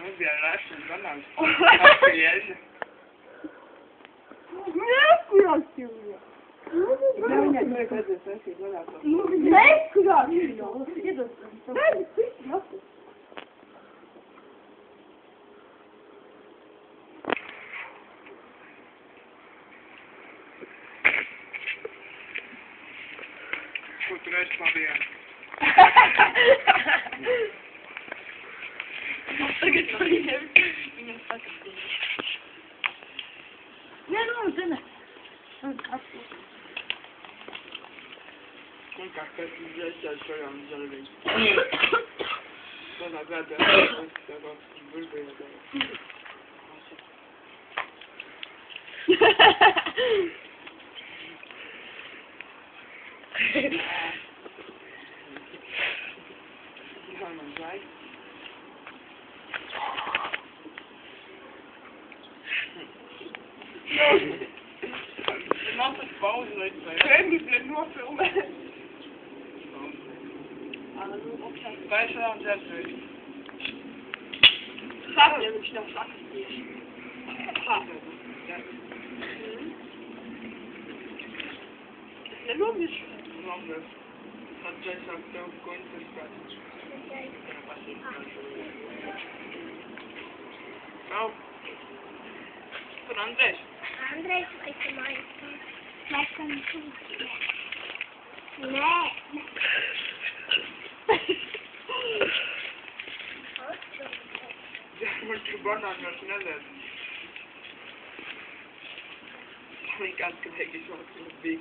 Lubię lepszy, banan. A jedzie. Nie wkroczył mnie. Nie, nie, będzie sesji, go na to. Nie wkroczył, no. Nie dostałem. Daj, ty, no. Futures Maria. Tego to nie wiem. Nie no, tyle. Kulka chcesz wziąć, to ja mam żelwień. To nagrodę. Tego bulby jedzenia. Mam żaj. Non, c'est pas où je vais être. Crème, il plaît nous à filmer. Wij zijn aan het zetten. Sabe, eu te dou um saco de peixe. É longe. Longer. Dat jij zegt ook going to start. Nou. Van Andres. Andrei, słuchaj, ty moje. Masz tam nie. Ja moet je banan nog sneller. Ik had het gekeken zoals in de beek.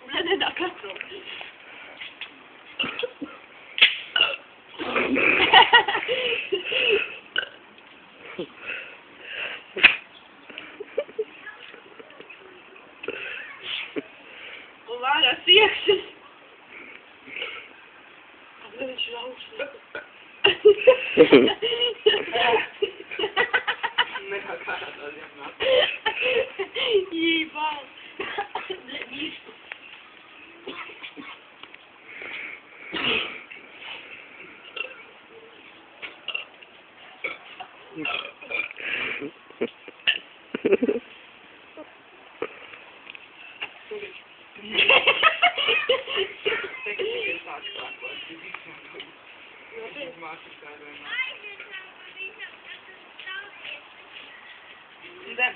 Będę na kasą. Uwaga, zjechcie! A będę się nauczył. Mega kara to jedna. Jebał. Idę.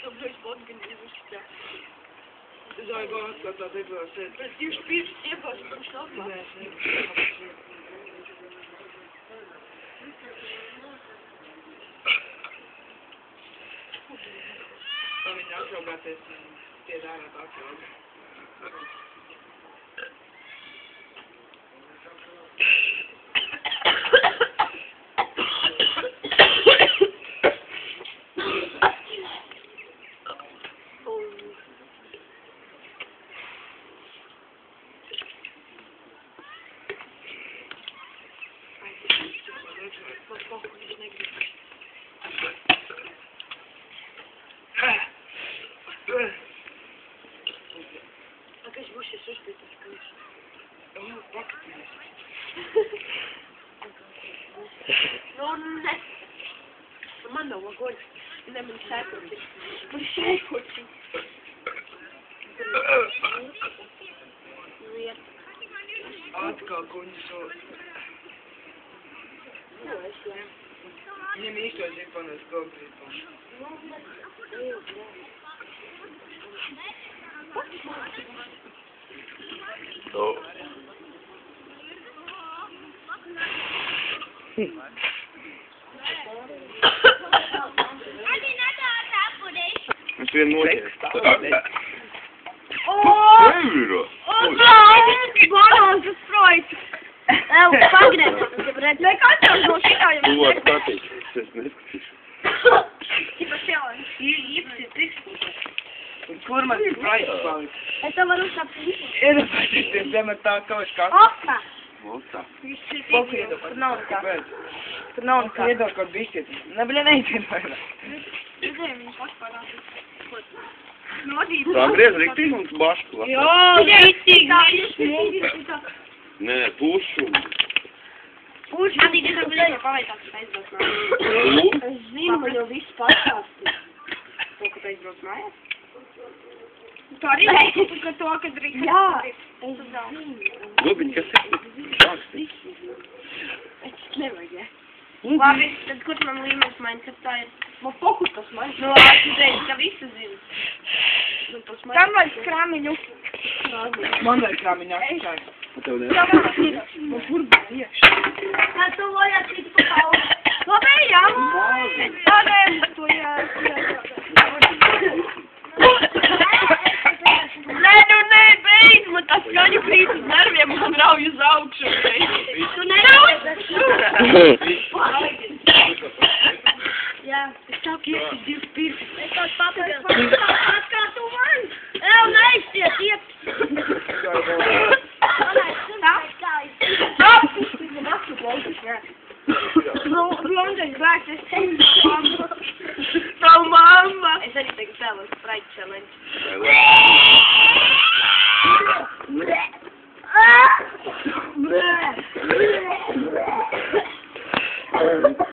To byłeś podgryzł się. Zajebałka to tego się. Już pisz, nie patrz, muszlowa. To mi nie osiąga te spiedane takie. Jakaś musi coś być skończyć. No nie. Mano, огонь. Не мешай хоть. Мешай хоть. Нет. Atka końcu. No, если. Nie myślę, że pan jest dobry. No. Adi, na to, budeš. Nu vien noķers. O, balons uz projektu. Evo, pagreb. Lai katrs no šitā jau Tu vari skatīties. Es neskatīšu. Tipa challenge. Kur man ir projekts palikt? Es tev varu uzsākt. Iedomājieties, zem ar tā kaut kā. Opa. Lūdzu. Boku iedod. Tur nav nekā. Kāpēc? Tur nav nekā. Iedod kaut bišķiet. Ne, bļa, neizien vairāk. Tā griez riktīgi un bašku. Jo, rītīgi. Nē, pušu. Puši, Adi, tu tev bija pavaicāt, ka aizbrauc mājās. Tu? Es zinu, man jau viss pastāstīja. To, ka tu aizbrauc mājās? Tu arī ka to, ka drīkst. Jā, es zinu. Lubiņ, kas ir? Rakstīt. Es nevajag, ja. Labi, tad kurš man līmenis mains, ka tā ir? Man fokus tas mains. Nu, labi, tu teici, ka visu zinu. Nu, tas mains. Kam vajag krāmiņu? Man vajag krāmiņā atšķāj. Tev ne? Man kur bija iekšā. Kā tu vajag citu pa kaulu? Labi, jā. Labi, tu jā. Nē, beidz, man tas skaņu krīt uz nerviem, man rauj uz augšu. Tu nerauj? Jā, es tā piesku 2 pirks. Es tās papildus. Kā tu man? Ev, neizties, iet. Blondais bērns, es teicu, tavu mamma. Es arī tagad spēlos Sprite Challenge. Blē.